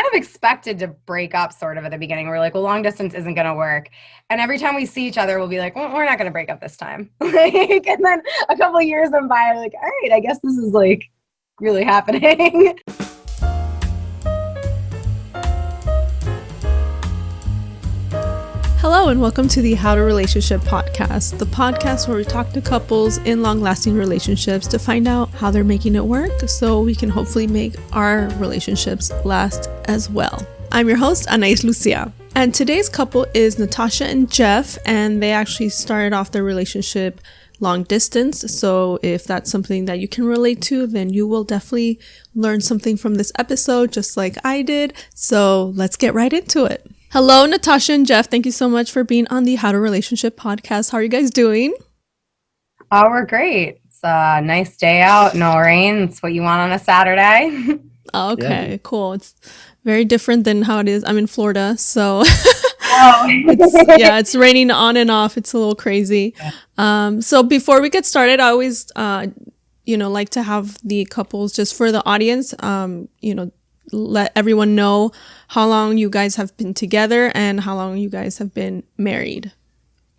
of expected to break up sort of at the beginning. We're like, well, long distance isn't going to work. And every time we see each other, we'll be like, well, we're not going to break up this time. And then a couple of years went by, like, all right, I guess this is like really happening. Hello and welcome to the How to Relationship podcast, the podcast where we talk to couples in long-lasting relationships to find out how they're making it work so we can hopefully make our relationships last as well. I'm your host, Anais Lucia, and today's couple is Natasha and Geoff, and they actually started off their relationship long distance. So if that's something that you can relate to, then you will definitely learn something from this episode, just like I did. So let's get right into it. Hello, Natasha and Geoff. Thank you so much for being on the How to Relationship podcast. How are you guys doing? Oh, we're great. It's a nice day out, no rain. It's what you want on a Saturday. Okay, cool. It's very different than how it is. I'm in Florida, so it's raining on and off. It's a little crazy. So before we get started, I always, like to have the couples, just for the audience, let everyone know how long you guys have been together and how long you guys have been married.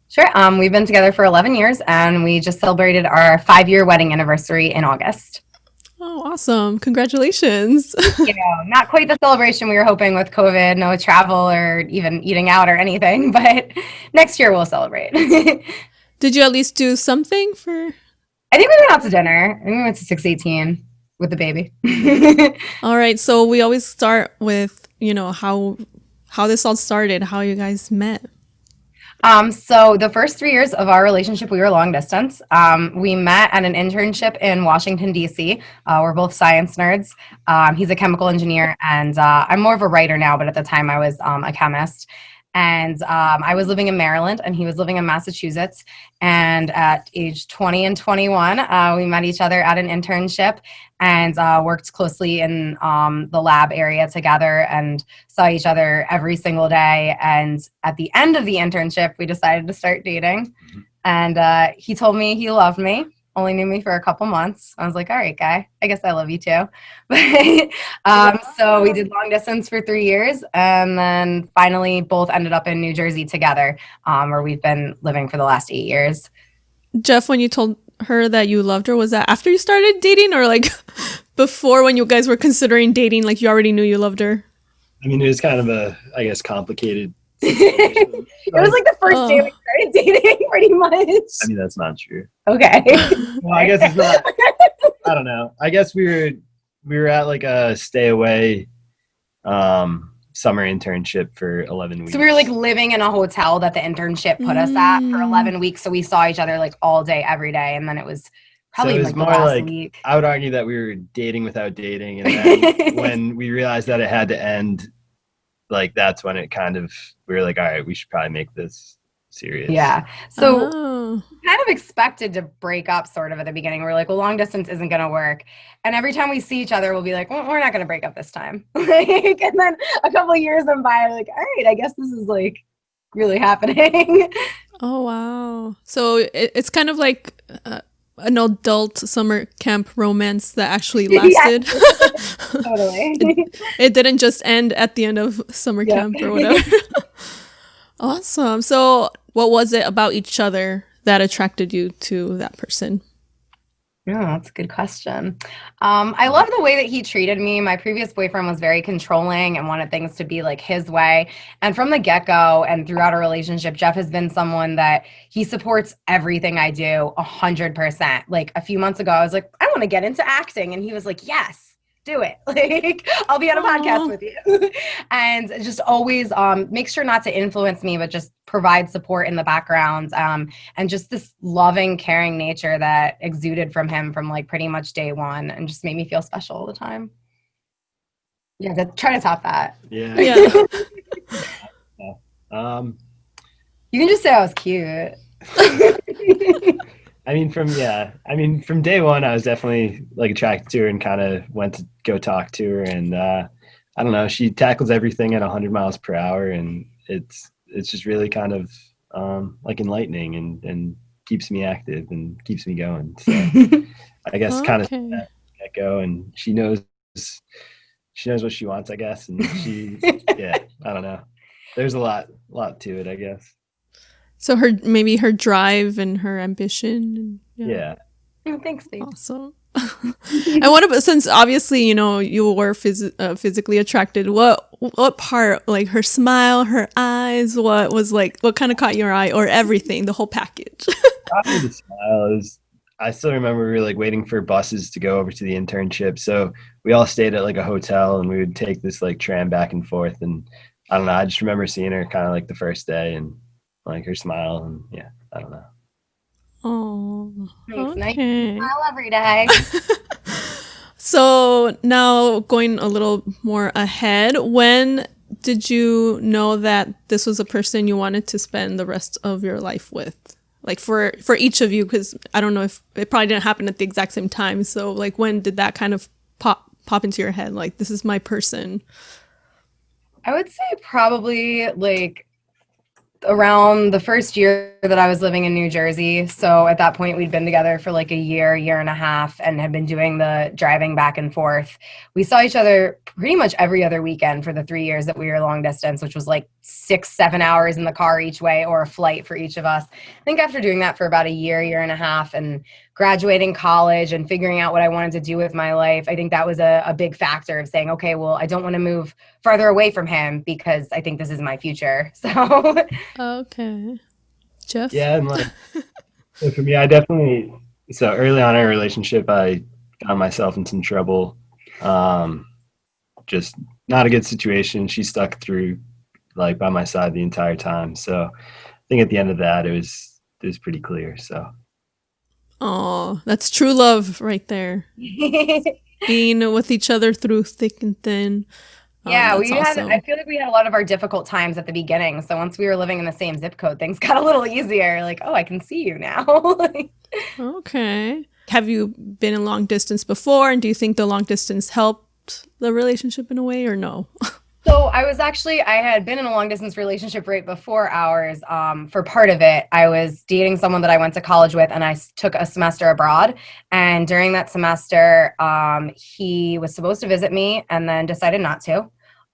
Sure. We've been together for 11 years and we just celebrated our 5-year wedding anniversary in August. Oh, awesome. Congratulations. Not quite the celebration we were hoping with COVID, no travel or even eating out or anything, but next year we'll celebrate. Did you at least do something for? I think we went out to dinner. I think we went to 618 with the baby. All right. So we always start with, how this all started, how you guys met. So the first 3 years of our relationship, we were long distance. We met at an internship in Washington, D.C. We're both science nerds. He's a chemical engineer and I'm more of a writer now, but at the time I was a chemist. And I was living in Maryland and he was living in Massachusetts. And at age 20 and 21, we met each other at an internship and worked closely in the lab area together and saw each other every single day. And at the end of the internship, we decided to start dating. And he told me he loved me. Only knew me for a couple months. I was like, all right, guy, I guess I love you too. So we did long distance for 3 years and then finally both ended up in New Jersey together, where we've been living for the last 8 years. Geoff, when you told her that you loved her, was that after you started dating or like before, when you guys were considering dating, like you already knew you loved her? I mean, it was kind of complicated. It was like the first day we started dating, pretty much. I mean, that's not true. Okay. Well, I guess it's not. I don't know. I guess we were at like a stay away summer internship for 11 weeks. So we were like living in a hotel that the internship put us at for 11 weeks. So we saw each other like all day, every day. And then it was probably so it was like more the last like, week. I would argue that we were dating without dating. And then when we realized that it had to end, like that's when it we were like, all right, we should probably make this serious. Yeah. So kind of expected to break up sort of at the beginning. We're like, well, long distance isn't going to work. And every time we see each other, we'll be like, well, we're not going to break up this time. And then a couple of years went by, like, all right, I guess this is like really happening. Oh, wow. So it's kind of like an adult summer camp romance that actually lasted. Totally. It didn't just end at the end of summer camp or whatever. Awesome. So what was it about each other that attracted you to that person? Yeah, that's a good question. I love the way that he treated me. My previous boyfriend was very controlling and wanted things to be like his way. And from the get-go and throughout our relationship, Geoff has been someone that he supports everything I do 100%. Like a few months ago, I was like, I want to get into acting. And he was like, yes, do it. Like, I'll be on a podcast with you. And just always make sure not to influence me, but just provide support in the background. And just this loving, caring nature that exuded from him from like pretty much day one and just made me feel special all the time. Yeah, try to top that. Yeah. You can just say I was cute. From day one, I was definitely like attracted to her and kind of went to go talk to her. And I don't know, she tackles everything at 100 miles per hour, and it's just really kind of like enlightening and keeps me active and keeps me going. So I guess kind of get go, and she knows she knows what she wants, I guess. And yeah, I don't know. There's a lot to it, I guess. So maybe her drive and her ambition. Yeah. Oh, thanks, babe. Awesome. And what about, since obviously, you were physically attracted, what part, like her smile, her eyes, what kind of caught your eye, or everything, the whole package? Probably the smile. I still remember we were like waiting for buses to go over to the internship. So we all stayed at like a hotel and we would take this like tram back and forth. And I don't know, I just remember seeing her kind of like the first day and like her smile, and yeah, I don't know. Oh, okay. Smile every day. So now going a little more ahead, when did you know that this was a person you wanted to spend the rest of your life with? Like for each of you, because I don't know if it probably didn't happen at the exact same time. So like, when did that kind of pop into your head? Like, this is my person. I would say probably like around the first year that I was living in New Jersey. So at that point, we'd been together for like a year and a half, and had been doing the driving back and forth. We saw each other pretty much every other weekend for the 3 years that we were long distance, which was like 6-7 hours in the car each way, or a flight for each of us. I think after doing that for about a year and a half, and graduating college and figuring out what I wanted to do with my life, I think that was a big factor of saying, okay, well, I don't want to move farther away from him because I think this is my future. So okay. Geoff? Yeah, and like so for me, so early on in our relationship, I got myself in some trouble. Just not a good situation. She stuck through like by my side the entire time. So I think at the end of that, it was pretty clear. So oh, that's true love right there. Being with each other through thick and thin. Yeah, awesome. I feel like we had a lot of our difficult times at the beginning. So once we were living in the same zip code, things got a little easier. Like, oh, I can see you now. Okay. Have you been in long distance before? And do you think the long distance helped the relationship in a way, or no? So I had been in a long distance relationship right before ours. For part of it, I was dating someone that I went to college with, and I took a semester abroad. And during that semester, he was supposed to visit me and then decided not to.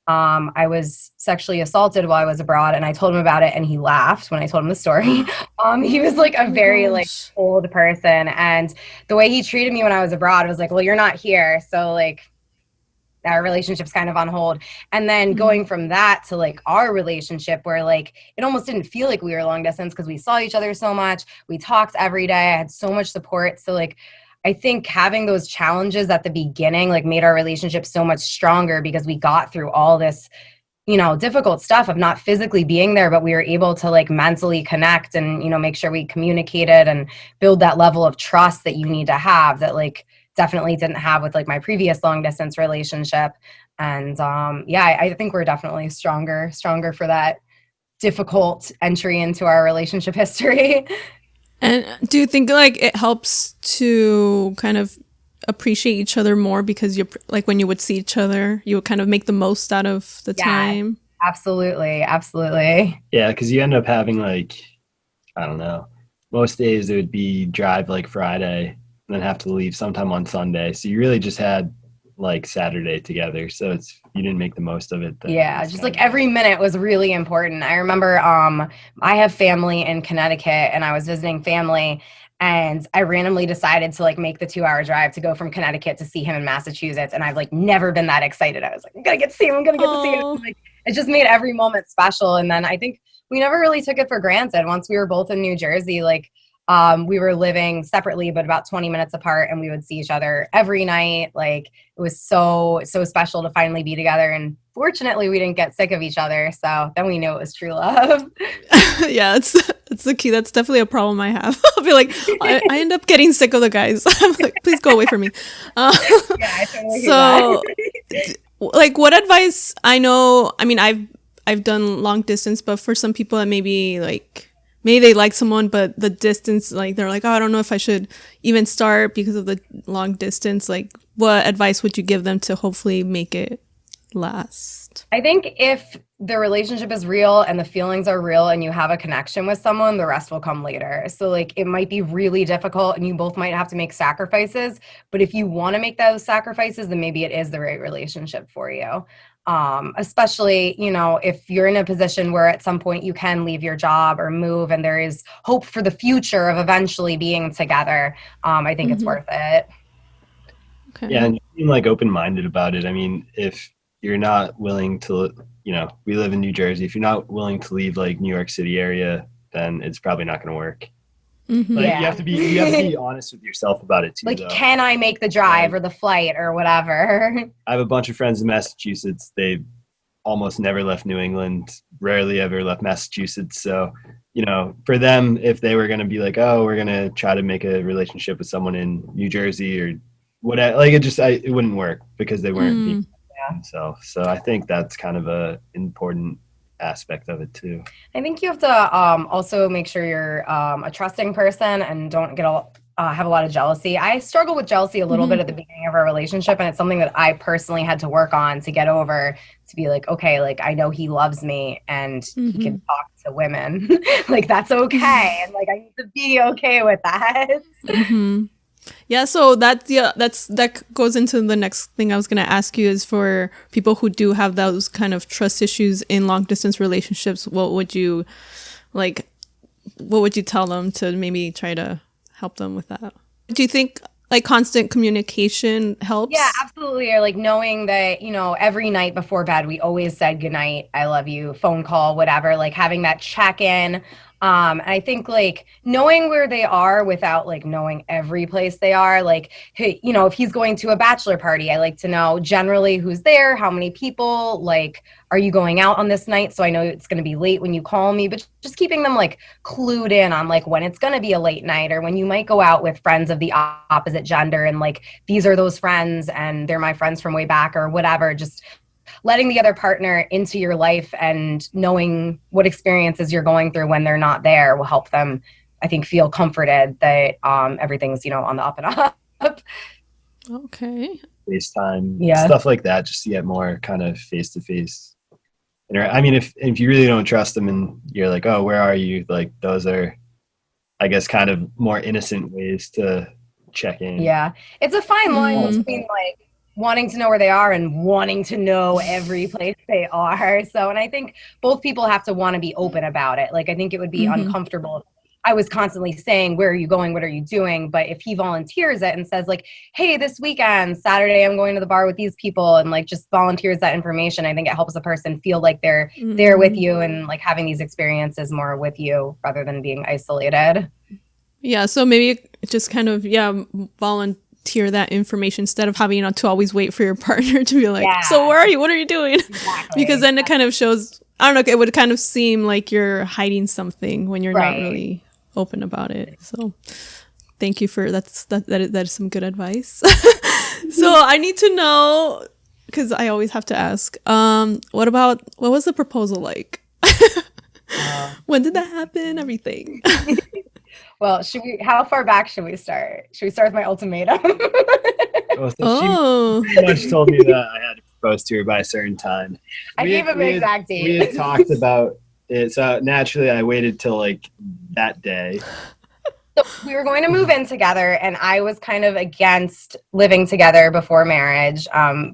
I was sexually assaulted while I was abroad, and I told him about it, and he laughed when I told him the story. He was like a very like old person, and the way he treated me when I was abroad was like, well, you're not here, so like our relationship's kind of on hold. And then going from that to like our relationship, where like it almost didn't feel like we were long distance because we saw each other so much. We talked every day. I had so much support. So like I think having those challenges at the beginning like made our relationship so much stronger, because we got through all this, difficult stuff of not physically being there, but we were able to like mentally connect and, make sure we communicated and build that level of trust that you need to have that like definitely didn't have with like my previous long distance relationship. And I think we're definitely stronger for that difficult entry into our relationship history. And do you think like it helps to kind of appreciate each other more, because you're like, when you would see each other, you would kind of make the most out of the time? Absolutely. Yeah, because you end up having like, I don't know, most days it would be drive like Friday and then have to leave sometime on Sunday. So you really just had like Saturday together. So you didn't make the most of it. Yeah, just like every minute was really important. I remember I have family in Connecticut, and I was visiting family, and I randomly decided to like make the 2-hour drive to go from Connecticut to see him in Massachusetts. And I've like never been that excited. I was like, I'm gonna get to see him. Like, it just made every moment special. And then I think we never really took it for granted. Once we were both in New Jersey, like we were living separately, but about 20 minutes apart, and we would see each other every night. Like it was so special to finally be together. And fortunately, we didn't get sick of each other. So then we knew it was true love. Yeah, it's the key. That's definitely a problem I have. I'll be like, I end up getting sick of the guys. I'm like, please go away from me. Yeah, I totally hear that. Like, what advice? I mean, I've done long distance, but for some people that maybe they like someone, but the distance, like they're like, oh, I don't know if I should even start because of the long distance. Like, what advice would you give them to hopefully make it last? I think if the relationship is real and the feelings are real and you have a connection with someone, the rest will come later. So like it might be really difficult and you both might have to make sacrifices, but if you want to make those sacrifices, then maybe it is the right relationship for you. Especially, you know, if you're in a position where at some point you can leave your job or move and there is hope for the future of eventually being together, I think it's worth it. Okay. Yeah, and being like open-minded about it. I mean, if you're not willing to, you know, we live in New Jersey. If you're not willing to leave like New York City area, then it's probably not going to work. Like Yeah. you have to be honest with yourself about it too. Like, though. can I make the drive or the flight or whatever? I have a bunch of friends in Massachusetts. They almost never left New England, rarely ever left Massachusetts. So, you know, for them, if they were going to be like, oh, we're going to try to make a relationship with someone in New Jersey or whatever, like it wouldn't work because they weren't being themselves. So I think that's kind of a important aspect of it too. I think you have to also make sure you're a trusting person and don't get have a lot of jealousy. I struggle with jealousy a little bit at the beginning of our relationship, and it's something that I personally had to work on to get over, to be like, okay, like I know he loves me and he can talk to women. Like that's okay. And like I need to be okay with that. Yeah, so that goes into the next thing I was going to ask you, is for people who do have those kind of trust issues in long distance relationships, what would you tell them to maybe try to help them with that? Do you think like constant communication helps? Yeah, absolutely. Or like knowing that, you know, every night before bed, we always said goodnight, I love you, phone call, whatever, like having that check-in. I think like knowing where they are without like knowing every place they are, like, hey, you know, if he's going to a bachelor party, I like to know generally who's there, how many people, like, are you going out on this night? So I know it's going to be late when you call me, but just keeping them like clued in on like when it's going to be a late night or when you might go out with friends of the opposite gender and like, these are those friends and they're my friends from way back or whatever. Just letting the other partner into your life and knowing what experiences you're going through when they're not there will help them, I think, feel comforted that everything's, you know, on the up and up. Okay. FaceTime, stuff like that, just to get more kind of face-to-face. I mean, if you really don't trust them and you're like, oh, where are you? Like those are, I guess, kind of more innocent ways to check in. Yeah. It's a fine line between like wanting to know where they are and wanting to know every place they are. So, and I think both people have to want to be open about it. Like, I think it would be uncomfortable if I was constantly saying, where are you going? What are you doing? But if he volunteers it and says like, hey, this weekend, Saturday, I'm going to the bar with these people, and like just volunteers that information, I think it helps a person feel like they're there with you and like having these experiences more with you rather than being isolated. Yeah. So maybe just kind of, volunteer that information instead of having, you know, to always wait for your partner to be like, so where are you? What are you doing? Exactly. Because then it kind of shows, I don't know, it would kind of seem like you're hiding something when you're not really open about it. So thank you for that is some good advice. So I need to know, because I always have to ask, what was the proposal like? When did that happen? Everything. Well, how far back should we start? Should we start with my ultimatum? She pretty much told me that I had to propose to her by a certain time. I gave him an exact date. We had talked about it, so naturally I waited till like that day. So we were going to move in together, and I was kind of against living together before marriage.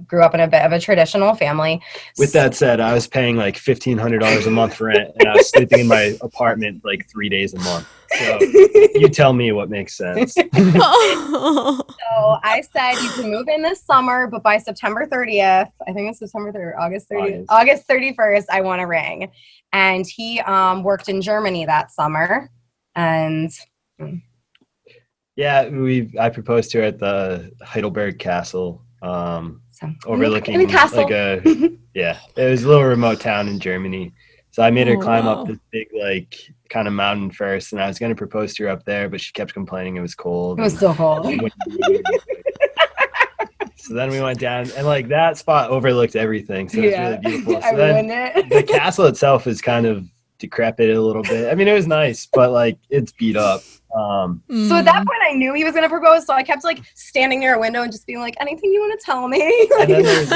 Grew up in a bit of a traditional family. With that said, I was paying like $1,500 a month for rent, and I was sleeping in my apartment like 3 days a month. So you tell me what makes sense. So I said you can move in this summer, but by September 30th, I think it's September 30th, August 30th, August 31st, I want a ring. And he worked in Germany that summer, and yeah, I proposed to her at the Heidelberg Castle, overlooking like it was a little remote town in Germany. So I made her climb up this big like kind of mountain first, and I was going to propose to her up there, but she kept complaining it was cold. It was so cold. So then we went down, and like that spot overlooked everything, so it's really beautiful. So then the castle itself is kind of decrepit a little bit. I mean, it was nice, but like it's beat up. So at that point, I knew he was going to propose. So I kept like standing near a window and just being like, anything you want to tell me? And then there was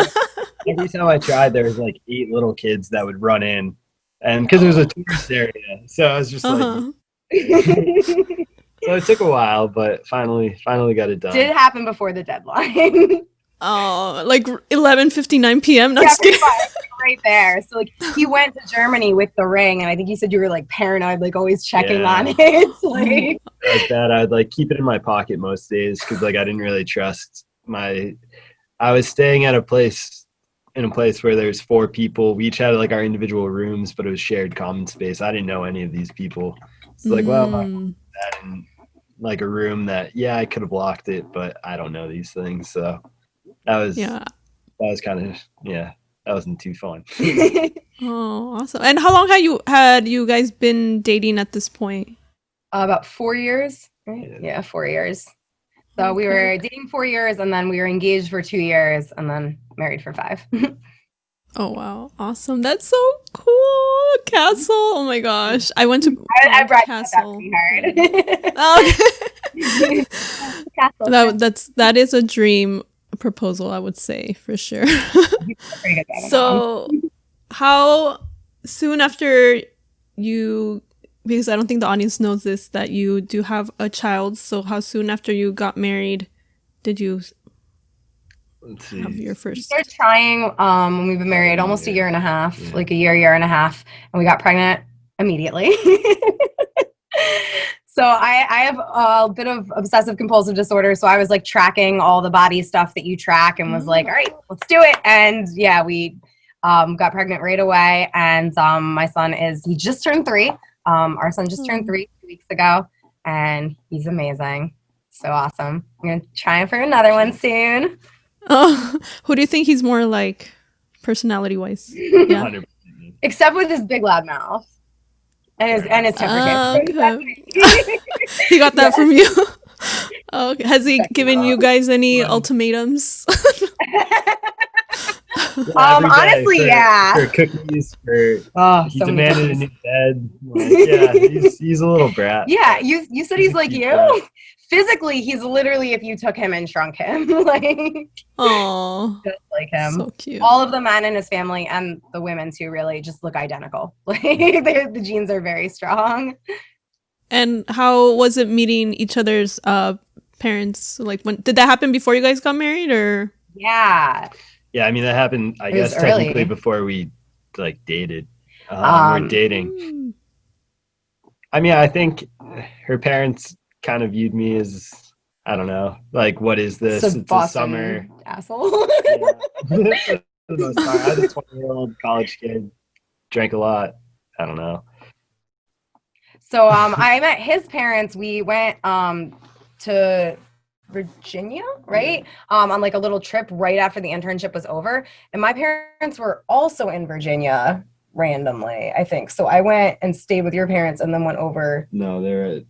every time I tried, there was like 8 little kids that would run in, and because it was a tourist area, so I was just like. So it took a while, but finally got it done. Did happen before the deadline. Oh, like 11:59 p.m. Not scared. Right there. So like he went to Germany with the ring, and I think you said you were like paranoid, like always checking on it. Like that was bad. I'd like keep it in my pocket most days because like I didn't really trust I was staying at a place where there's 4 people. We each had like our individual rooms, but it was shared common space. I didn't know any of these people. It's like, well, I put that in like a room that I could have blocked it, but I don't know these things, so that was kind of that wasn't too fun. Oh, awesome! And how long had you guys been dating at this point? About 4 years, right? Yeah, 4 years. So we were dating 4 years, and then we were engaged for 2 years, and then married for 5. Oh wow, awesome! That's so cool, Castle. Oh my gosh, I went to I brought Castle. That pretty hard. Oh, that is a dream proposal, I would say, for sure. So how soon after you, because I don't think the audience knows this, that you do have a child, so how soon after you got married did you have your first? We started trying when we've been married almost a year and a half, like a year and a half, and we got pregnant immediately. So I have a bit of obsessive compulsive disorder. So I was like tracking all the body stuff that you track and was like, all right, let's do it. And we got pregnant right away. And my son he just turned 3. Our son just turned 3 2 weeks ago, and he's amazing. So awesome. I'm going to try for another one soon. Oh, who do you think he's more like personality wise? Yeah. Except with his big loud mouth. And his temper. Okay. He got that from you. Okay. Has he given you guys any ultimatums? Honestly, for cookies, he demanded a new bed. Like, he's a little brat. Yeah, you said he's like you. Physically, he's literally if you took him and shrunk him, like, oh, just like him. So cute. All of the men in his family and the women too really just look identical. Like the genes are very strong. And how was it meeting each other's parents? Like, when did that happen before you guys got married, or? Yeah. Yeah, I mean that happened. I guess technically before we like dated. We're dating. I mean, I think her parents kind of viewed me as, I don't know, like, what is this? It's a summer asshole. I was a 20-year-old college kid, drank a lot. I don't know. So I met his parents. We went to Virginia, right? On like a little trip right after the internship was over. And my parents were also in Virginia randomly, I think. So I went and stayed with your parents and then went over. No, they're at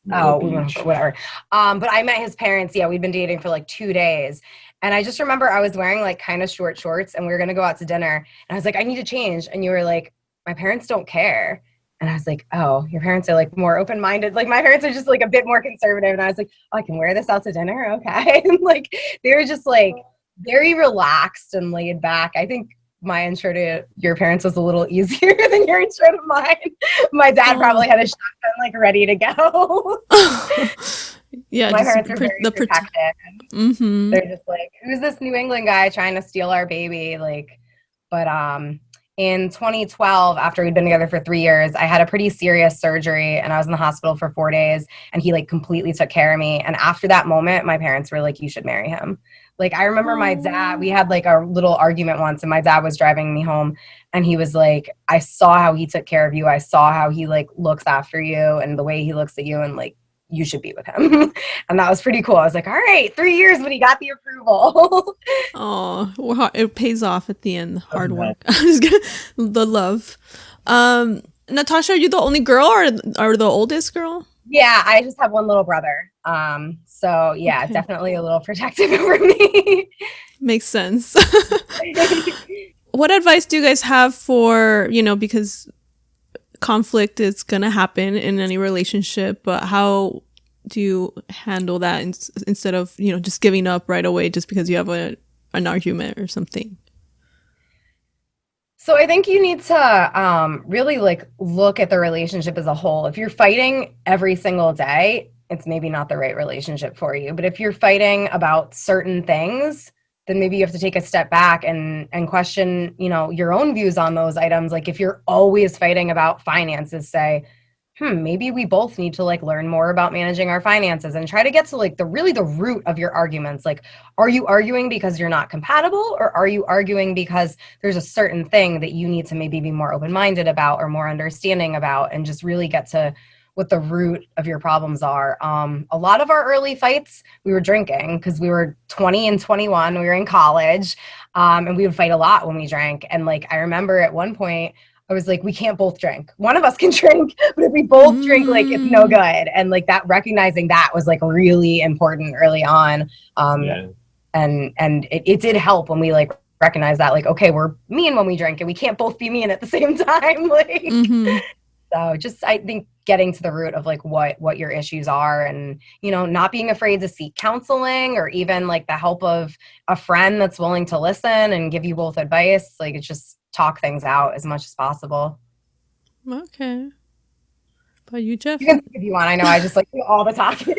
whatever. But I met his parents. Yeah, we'd been dating for like 2 days. And I just remember I was wearing like kind of short shorts and we were going to go out to dinner. And I was like, I need to change. And you were like, my parents don't care. And I was like, oh, your parents are like more open-minded. Like my parents are just like a bit more conservative. And I was like, oh, I can wear this out to dinner. Okay. And like, they were just like very relaxed and laid back. I think my intro to your parents was a little easier than your intro to mine. My dad probably had a shotgun like ready to go. Yeah, my parents are very protective. Mm-hmm. They're just like, who's this New England guy trying to steal our baby? Like, but in 2012, after we'd been together for 3 years, I had a pretty serious surgery and I was in the hospital for 4 days and he like completely took care of me. And after that moment, my parents were like, you should marry him. Like, I remember my dad, we had like a little argument once and my dad was driving me home and he was like, I saw how he took care of you. I saw how he like looks after you and the way he looks at you and like, you should be with him. And that was pretty cool. I was like, all right, 3 years, but he got the approval. Oh, well, it pays off at the end. Hard work. The love. Natasha, are you the only girl or the oldest girl? Yeah, I just have one little brother. So yeah, okay. Definitely a little protective over me. Makes sense. What advice do you guys have for, because conflict is going to happen in any relationship, but how do you handle that instead of, just giving up right away just because you have an argument or something? So I think you need to really like look at the relationship as a whole. If you're fighting every single day, it's maybe not the right relationship for you. But if you're fighting about certain things, then maybe you have to take a step back and question, your own views on those items. Like if you're always fighting about finances, say, maybe we both need to like learn more about managing our finances and try to get to like the root of your arguments. Like, are you arguing because you're not compatible, or are you arguing because there's a certain thing that you need to maybe be more open-minded about or more understanding about, and just really get to what the root of your problems are. A lot of our early fights, we were drinking because we were 20 and 21. We were in college, and we would fight a lot when we drank. And like, I remember at one point, I was like, we can't both drink. One of us can drink, but if we both drink, like it's no good. And like that, recognizing that was like really important early on. And it did help when we like recognized that, like, okay, we're mean when we drink and we can't both be mean at the same time. Like, so just, I think getting to the root of like what your issues are, and, not being afraid to seek counseling or even like the help of a friend that's willing to listen and give you both advice. Like it's just, talk things out as much as possible. Okay. But you, Geoff? You can if you want. I know I just like do all the talking.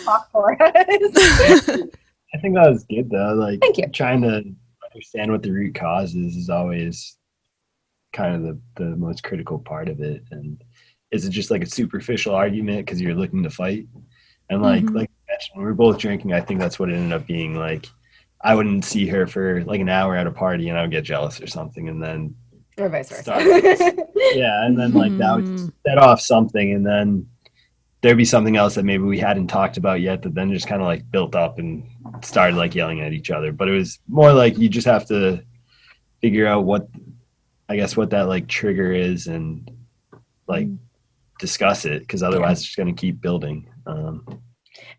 Talk for us. I think that was good though. Like, thank you. Trying to understand what the root cause is always kind of the most critical part of it. And is it just like a superficial argument because you're looking to fight? And like you mentioned, when we were both drinking, I think that's what it ended up being. Like, I wouldn't see her for like an hour at a party and I would get jealous or something, and then or vice versa. And then like that would set off something, and then there'd be something else that maybe we hadn't talked about yet that then just kind of like built up and started like yelling at each other. But it was more like you just have to figure out what that like trigger is and like discuss it, because otherwise it's just going to keep building.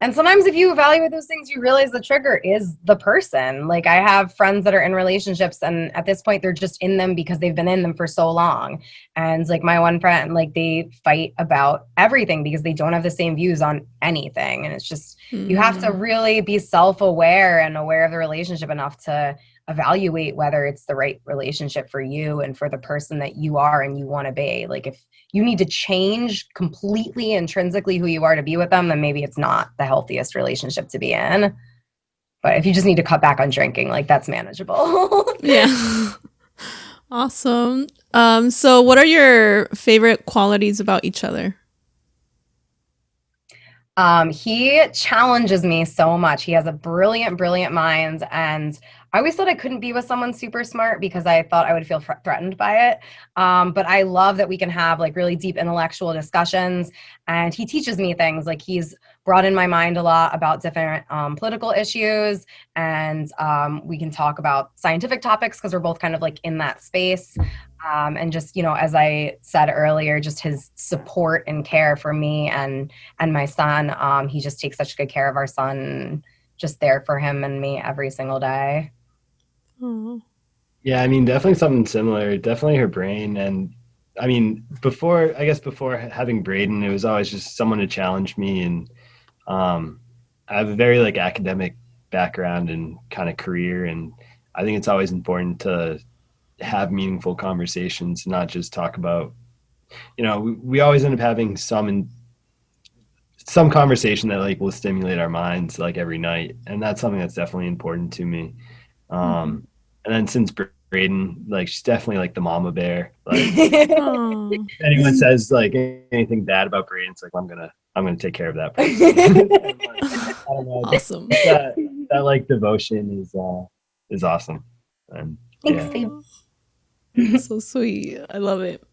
And sometimes if you evaluate those things, you realize the trigger is the person. Like I have friends that are in relationships, and at this point they're just in them because they've been in them for so long. And like my one friend, like they fight about everything because they don't have the same views on anything. And it's just, you have to really be self-aware and aware of the relationship enough to evaluate whether it's the right relationship for you and for the person that you are and you want to be. Like if you need to change completely intrinsically who you are to be with them, then maybe it's not the healthiest relationship to be in. But if you just need to cut back on drinking, like that's manageable. Yeah. Awesome. So what are your favorite qualities about each other? He challenges me so much. He has a brilliant mind, and I always thought I couldn't be with someone super smart because I thought I would feel threatened by it. But I love that we can have like really deep intellectual discussions, and he teaches me things. Like he's broadened my mind a lot about different political issues, and we can talk about scientific topics because we're both kind of like in that space. And just, as I said earlier, just his support and care for me and my son. He just takes such good care of our son, just there for him and me every single day. Aww. Yeah, I mean, definitely something similar. Definitely her brain. And I mean, before having Braden, it was always just someone to challenge me. And I have a very like academic background and kind of career. And I think it's always important to have meaningful conversations, not just talk about, we always end up having some conversation that like will stimulate our minds like every night. And that's something that's definitely important to me. And then since Braden, like she's definitely like the mama bear. Like if anyone says like anything bad about Braden, it's like I'm gonna take care of that person. I don't know. Awesome. That like devotion is awesome. And so sweet. I love it.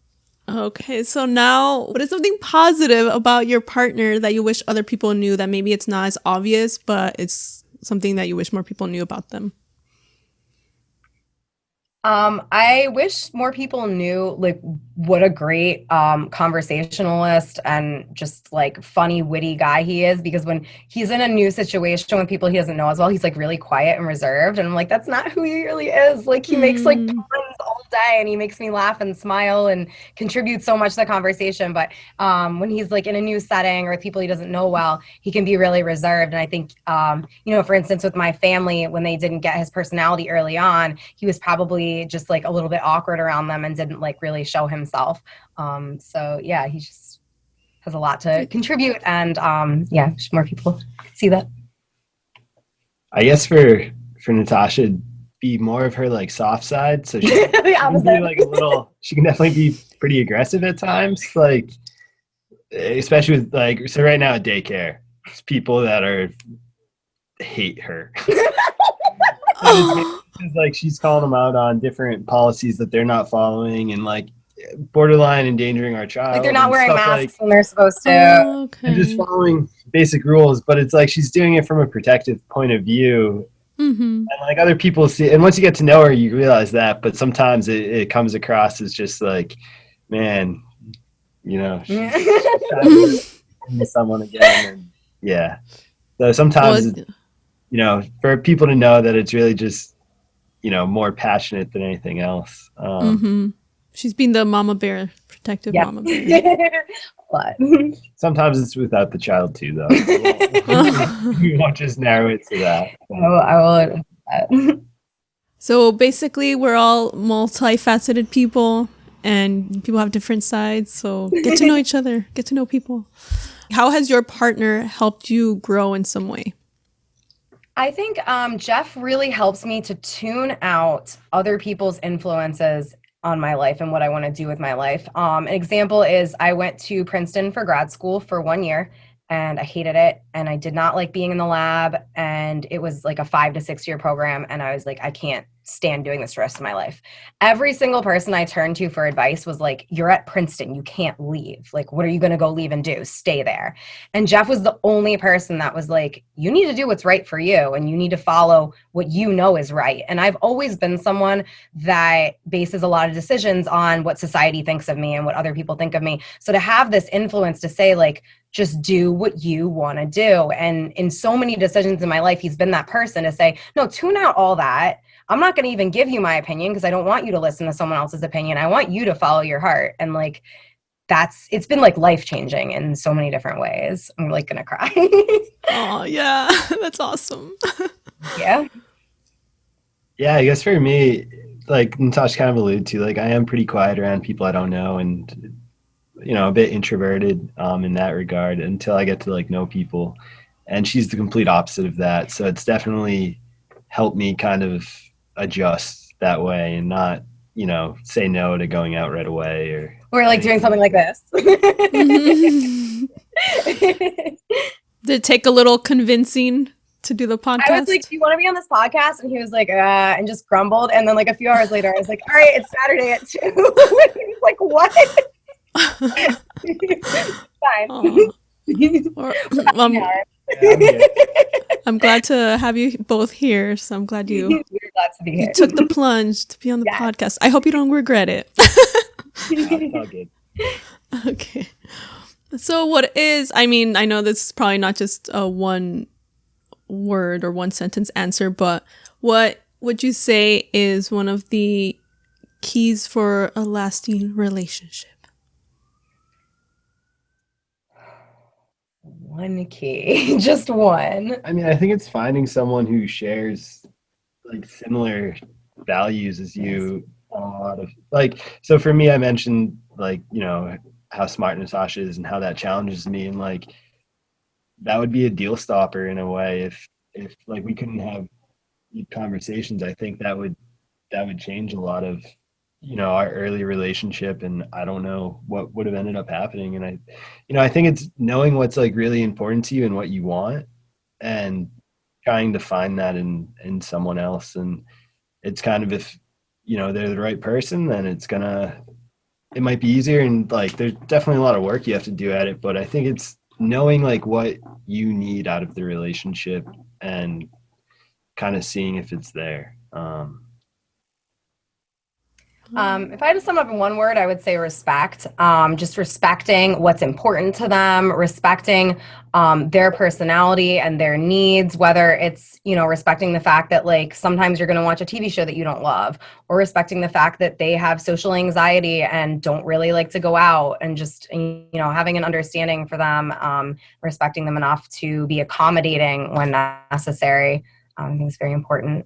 Okay, so now what is something positive about your partner that you wish other people knew that maybe it's not as obvious, but it's something that you wish more people knew about them? I wish more people knew like what a great conversationalist and just like funny, witty guy he is, because when he's in a new situation with people he doesn't know as well, he's like really quiet and reserved, and I'm like, that's not who he really is. Like, he makes like puns all day and he makes me laugh and smile and contributes so much to the conversation. But when he's like in a new setting or with people he doesn't know well, he can be really reserved. And I think for instance, with my family, when they didn't get his personality early on, he was probably just like a little bit awkward around them and didn't like really show himself. So yeah, he just has a lot to contribute, and more people see that. I guess for Natasha, be more of her like soft side. So she the can be like she can definitely be pretty aggressive at times, like especially with like, so right now at daycare, it's people that hate her. It's like she's calling them out on different policies that they're not following, and like borderline endangering our child. Like, they're not wearing masks when they're supposed to. And just following basic rules, but it's like she's doing it from a protective point of view. And like other people see, and once you get to know her, you realize that. But sometimes it comes across as just like, man, she's trying to someone again. And so sometimes, for people to know that it's really just, more passionate than anything else. She's been the mama bear, protective mama bear. But sometimes it's without the child too, though. We won't just narrow it to that. I will admit that. So basically, we're all multifaceted people, and people have different sides. So get to know each other, get to know people. How has your partner helped you grow in some way? I think Geoff really helps me to tune out other people's influences on my life and what I want to do with my life. An example is I went to Princeton for grad school for 1 year, and I hated it, and I did not like being in the lab, and it was like a 5 to 6 year program, and I was like, I can't stand doing this the rest of my life. Every single person I turned to for advice was like, you're at Princeton, you can't leave. Like, what are you going to go leave and do? Stay there. And Geoff was the only person that was like, you need to do what's right for you, and you need to follow what you know is right. And I've always been someone that bases a lot of decisions on what society thinks of me and what other people think of me. So to have this influence to say like, just do what you want to do. And in so many decisions in my life, he's been that person to say, no, tune out all that. I'm not going to even give you my opinion because I don't want you to listen to someone else's opinion. I want you to follow your heart. And like, it's been like life-changing in so many different ways. I'm like going to cry. Oh, yeah. That's awesome. Yeah. Yeah, I guess for me, like Natasha kind of alluded to, like I am pretty quiet around people I don't know, and a bit introverted in that regard until I get to like know people. And she's the complete opposite of that. So it's definitely helped me kind of adjust that way and not, say no to going out right away or like doing something like this. Did it take a little convincing to do the podcast? I was like, do you want to be on this podcast? And he was like, and just grumbled. And then like a few hours later, I was like, all right, it's Saturday at 2. He was like, what? Fine. I'm glad to have you both here. So I'm glad We're glad to be here. You took the plunge to be on the podcast. I hope you don't regret it. It's all good. Okay. So I know this is probably not just a one word or one sentence answer, but what would you say is one of the keys for a lasting relationship? One key, just one. I mean, I think it's finding someone who shares like similar values as you on a lot of like, so for me, I mentioned like, how smart Natasha is and how that challenges me. And like, that would be a deal stopper in a way. If like we couldn't have conversations, I think that would change a lot of, our early relationship, and I don't know what would have ended up happening. And I think it's knowing what's like really important to you and what you want, and trying to find that in someone else. And it's kind of, if, they're the right person, then it might be easier. And like, there's definitely a lot of work you have to do at it, but I think it's knowing like what you need out of the relationship and kind of seeing if it's there. If I had to sum up in one word, I would say respect. Just respecting what's important to them, respecting their personality and their needs, whether it's, respecting the fact that like sometimes you're going to watch a TV show that you don't love, or respecting the fact that they have social anxiety and don't really like to go out, and just, having an understanding for them, respecting them enough to be accommodating when necessary. I think it's very important.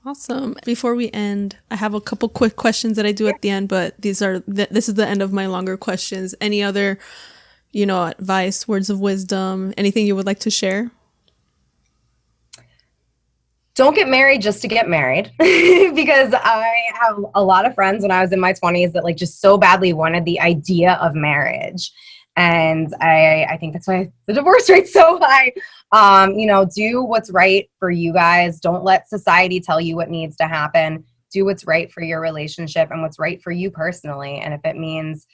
Awesome. Before we end, I have a couple quick questions that I do at the end, but this is the end of my longer questions. Any other, advice, words of wisdom, anything you would like to share? Don't get married just to get married, because I have a lot of friends when I was in my 20s that like just so badly wanted the idea of marriage. And I think that's why the divorce rate's so high. Do what's right for you guys. Don't let society tell you what needs to happen. Do what's right for your relationship and what's right for you personally. And if it means,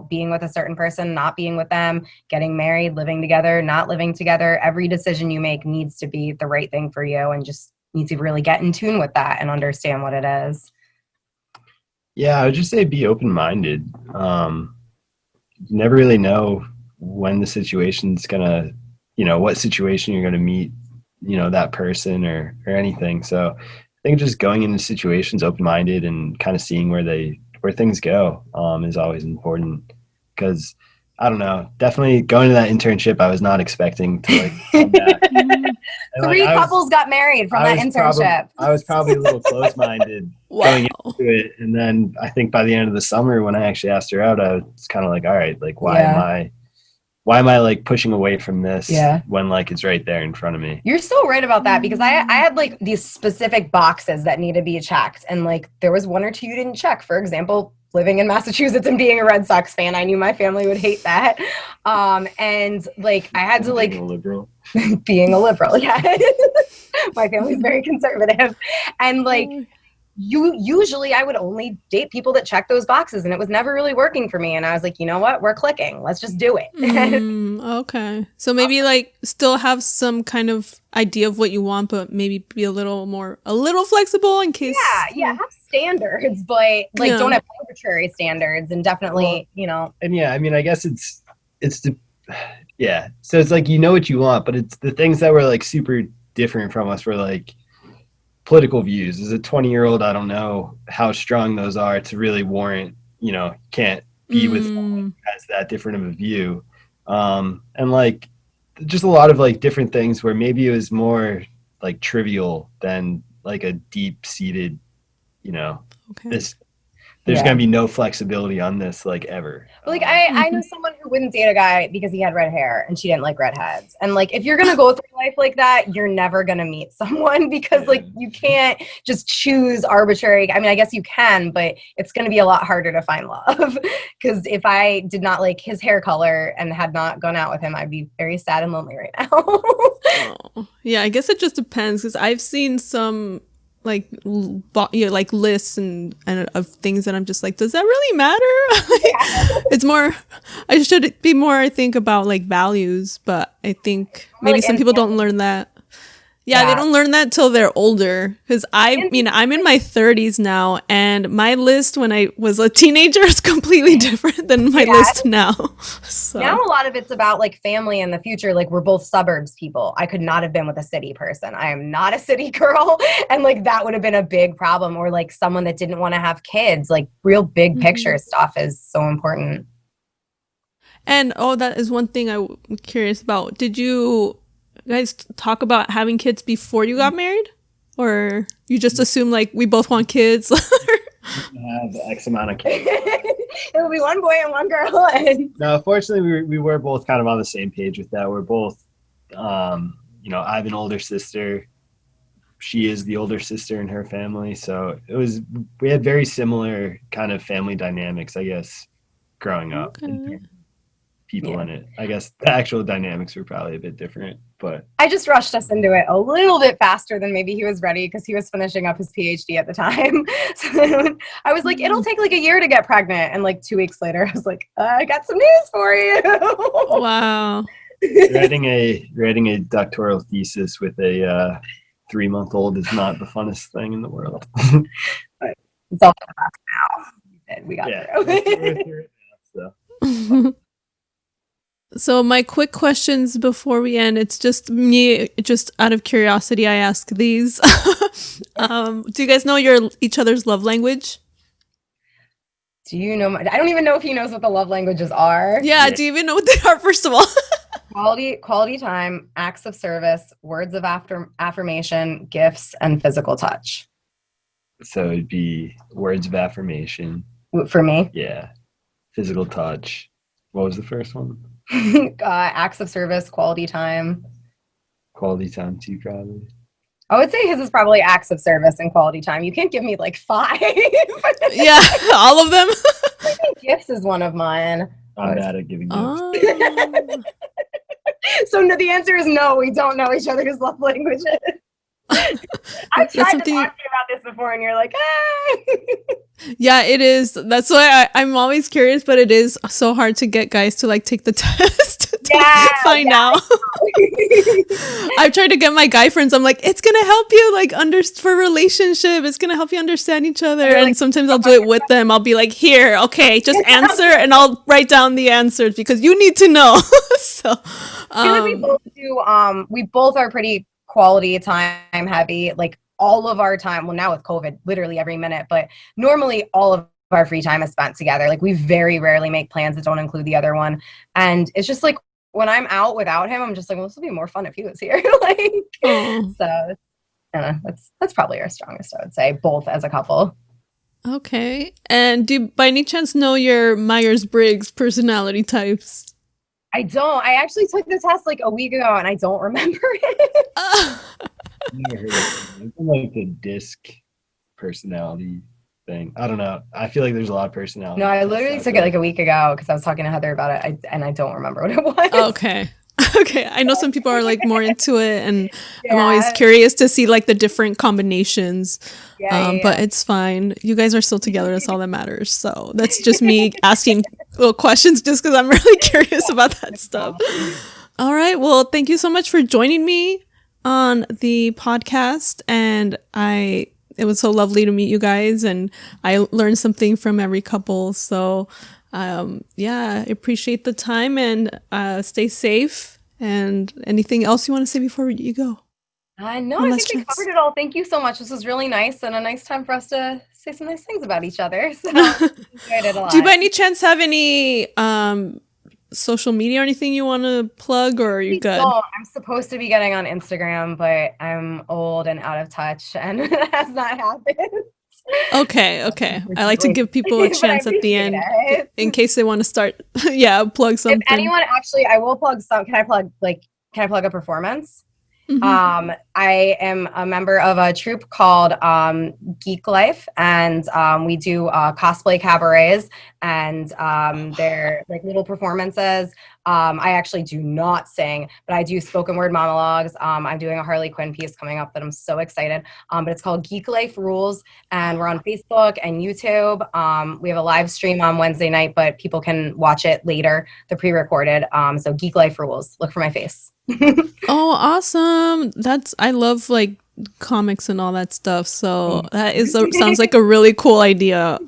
being with a certain person, not being with them, getting married, living together, not living together, every decision you make needs to be the right thing for you, and just need to really get in tune with that and understand what it is. Yeah, I would just say be open-minded. You never really know when the situation's gonna, what situation you're gonna meet, that person or anything. So I think just going into situations open-minded and kind of seeing where things go is always important. Because I don't know, definitely going to that internship, I was not expecting to like come back. Three couples got married from that internship. I was probably a little close-minded going into it, and then I think by the end of the summer, when I actually asked her out, I was kind of like, all right, like why am I like pushing away from this when like it's right there in front of me? You're so right about that, because I had like these specific boxes that need to be checked, and like there was one or two you didn't check. For example, living in Massachusetts and being a Red Sox fan, I knew my family would hate that. And like I had to like being a liberal. Being a liberal, yeah. My family's very conservative, and like usually I would only date people that check those boxes, and it was never really working for me. And I was like, you know what? We're clicking. Let's just do it. Okay. So maybe like still have some kind of idea of what you want, but maybe be a little flexible in case. Yeah. Have standards, but like don't have arbitrary standards, and definitely, And yeah, I mean, I guess it's yeah. So it's like, what you want, but it's the things that were like super different from us were like political views. As a 20-year-old, I don't know how strong those are to really warrant, can't be with someone who has that different of a view. And like just a lot of like different things where maybe it was more like trivial than like a deep-seated, there's going to be no flexibility on this like ever. But like I know someone who wouldn't date a guy because he had red hair and she didn't like redheads. And like if you're going to go through life like that, you're never going to meet someone, because like you can't just choose arbitrary. I mean, I guess you can, but it's going to be a lot harder to find love. Because if I did not like his hair color and had not gone out with him, I'd be very sad and lonely right now. Yeah, I guess it just depends, because I've seen some like lists and of things that I'm just like, does that really matter? It's more, I should be more, I think, about like values, but I think maybe some people don't learn that. Yeah, they don't learn that till they're older. Because I'm in my 30s now, and my list when I was a teenager is completely different than my list now. So. Now a lot of it's about like family and the future. Like we're both suburbs people. I could not have been with a city person. I am not a city girl, and like that would have been a big problem. Or like someone that didn't want to have kids. Like real big picture stuff is so important. And that is one thing I'm curious about. Did you guys talk about having kids before you got married, or you just assume like we both want kids? Have X amount of kids. It'll be one boy and one girl. No, fortunately, we were both kind of on the same page with that. We're both, I have an older sister. She is the older sister in her family, so we had very similar kind of family dynamics, I guess, growing up. Okay. People in it. I guess the actual dynamics were probably a bit different, but I just rushed us into it a little bit faster than maybe he was ready, because he was finishing up his PhD at the time. So I was like, it'll take like a year to get pregnant. And like 2 weeks later, I was like, I got some news for you. Wow. writing a doctoral thesis with a 3-month-old is not the funnest thing in the world. It's all now. We got Yeah. through. We're through it now, so. So my quick questions before we end, it's just me, just out of curiosity, I ask these. Do you guys know each other's love language? Do you know? I don't even know if he knows what the love languages are. Yeah, Yeah. do you even know what they are, first of all? Quality time, acts of service, words of affirmation, gifts, and physical touch. So it'd be words of affirmation. For me, Yeah. Physical touch. What was the first one? acts of service, quality time. Quality time too, probably. I would say his is probably acts of service and quality time. You can't give me like 5. Yeah, all of them. Gifts is one of mine. I'm bad at giving gifts. Oh. So no, the answer is no. We don't know each other's love languages. I've tried to talk to you about this before, and you're like, ah. Yeah, it is. That's why I'm always curious, but it is so hard to get guys to like take the test to find out. I've tried to get my guy friends. I'm like, it's gonna help you like for relationship. It's gonna help you understand each other. And sometimes I'll do it with them. I'll be like, here, okay, just answer, and I'll write down the answers because you need to know. So we both do. We both are pretty quality time heavy. Like all of our time. Well, now with COVID, literally every minute. But normally, all of our free time is spent together. Like we very rarely make plans that don't include the other one, and it's just like when I'm out without him, I'm just like, well, this would be more fun if he was here. Like, so that's probably our strongest, I would say, both as a couple. Okay. And do you, by any chance, know your Myers-Briggs personality types? I don't. I actually took the test like a week ago, and I don't remember it. Never heard of it. It's like the disc personality thing. I don't know. I feel like there's a lot of personality. No, I literally took it like a week ago because I was talking to Heather about it, and I don't remember what it was. Okay. Okay. I know some people are like more into it, and I'm always curious to see like the different combinations. But it's fine. You guys are still together. That's all that matters. So that's just me asking little questions just because I'm really curious about that stuff. All right. Well, thank you so much for joining me on the podcast. And it was so lovely to meet you guys, and I learned something from every couple. So I appreciate the time, and stay safe. And anything else you want to say before you go? No, I think we covered it all. Thank you so much. This was really nice, and a nice time for us to say some nice things about each other. So enjoyed it a lot. Do you by any chance have any social media or anything you want to plug, or are you good? No, I'm supposed to be getting on Instagram, but I'm old and out of touch, and it has not happened. Okay. I like to give people a chance at the end in case they want to start. Plug something. If anyone, actually, I will plug some. Can I plug a performance? Mm-hmm. I am a member of a troupe called Geek Life, and we do cosplay cabarets, and they're like little performances. I actually do not sing, but I do spoken word monologues. I'm doing a Harley Quinn piece coming up that I'm so excited. But it's called Geek Life Rules, and we're on Facebook and YouTube. We have a live stream on Wednesday night, but people can watch it later, the pre-recorded. So Geek Life Rules. Look for my face. Oh, awesome. I love like comics and all that stuff. So that sounds like a really cool idea.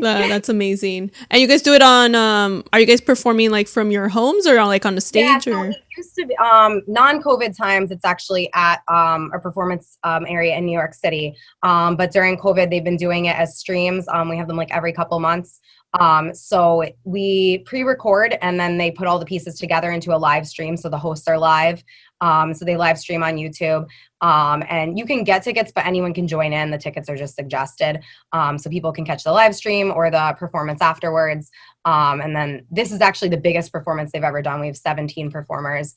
That's amazing. And you guys do it on, are you guys performing like from your homes or like on the stage? Yeah, it used to be non-COVID times. It's actually at a performance area in New York City. But during COVID, they've been doing it as streams. We have them like every couple months. So we pre-record, and then they put all the pieces together into a live stream. So the hosts are live. So they live stream on YouTube. And you can get tickets, but anyone can join in. The tickets are just suggested. So people can catch the live stream or the performance afterwards. And then this is actually the biggest performance they've ever done. We have 17 performers,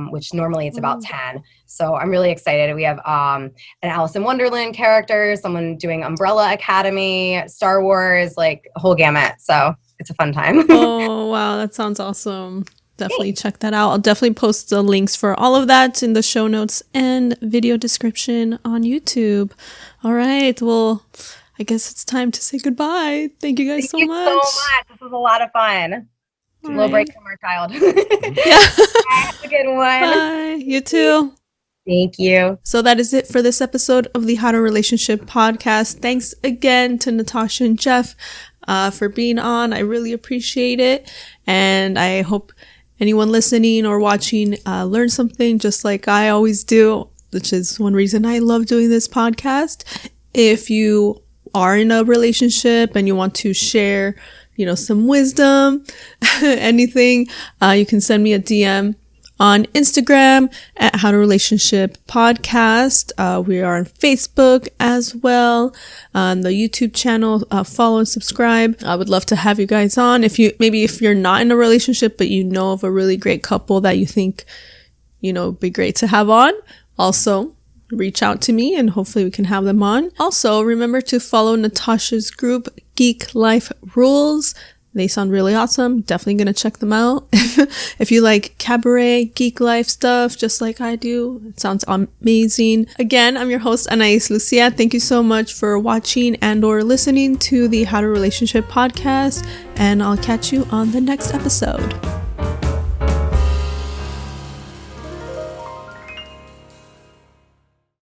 which normally it's about 10. So I'm really excited. We have an Alice in Wonderland character, someone doing Umbrella Academy, Star Wars, like a whole gamut. So it's a fun time. Oh, wow. That sounds awesome. Definitely check that out. I'll definitely post the links for all of that in the show notes and video description on YouTube. All right. Well, I guess it's time to say goodbye. Thank you guys so much. Thank you so much. This was a lot of fun. A little break from our child. Yeah. Have a good one. Bye. You too. Thank you. So that is it for this episode of the How to Relationship podcast. Thanks again to Natasha and Geoff for being on. I really appreciate it. And I hope anyone listening or watching learned something just like I always do, which is one reason I love doing this podcast. If you are in a relationship and you want to share, some wisdom, anything, you can send me a DM on Instagram at How to Relationship Podcast. We are on Facebook as well. On the YouTube channel, follow and subscribe. I would love to have you guys on. If you're not in a relationship, but you know of a really great couple that you think, be great to have on, also reach out to me and hopefully we can have them on. Also, remember to follow Natasha's group, Geek Life Rules. They sound really awesome. Definitely going to check them out. If you like cabaret, geek life stuff, just like I do, it sounds amazing. Again, I'm your host, Anais Lucia. Thank you so much for watching and or listening to the How to Relationship podcast, and I'll catch you on the next episode.